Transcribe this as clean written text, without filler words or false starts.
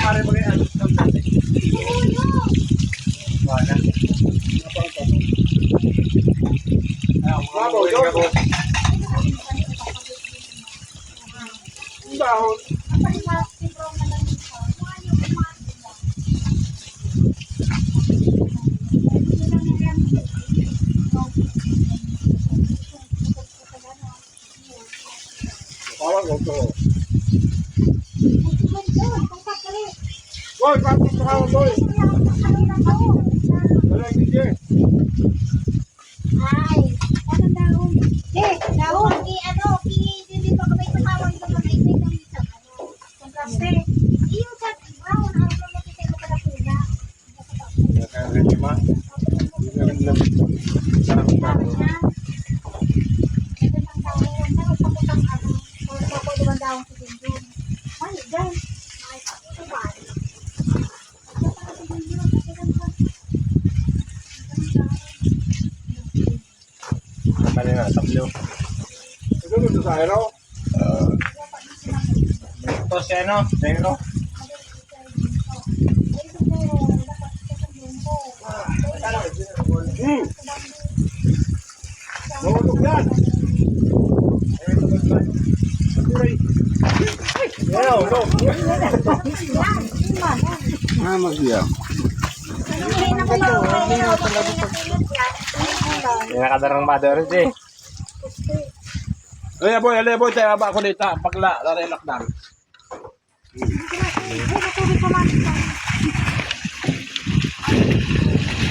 Pare mo yan. Wala. Dahon. Tawag ko to. Boy, bakit mo tawag boy? Wala sige. Ay, ano daon? Daon ki ano, ki dili pa kamay tumawag sa mga isay ng sa ano. Kontraste. Iyo sa brown ang pagkakita ko kada pula. Kaya rin ma. Rin lang. Sarap pa. Ito ang daon, pero pagkatang ano, ko diba daon sa dindon. Ay, dan. Ay, ito ba? Kanina, tablo. Ito dito sa aero? Ito si ano? Aero? Mahulog yan! Ayaw, go! Magdiya. Hindi nakadarang mother eh. Ay, boy, tayo ba ako dito? Pagla, relax lang. Ay,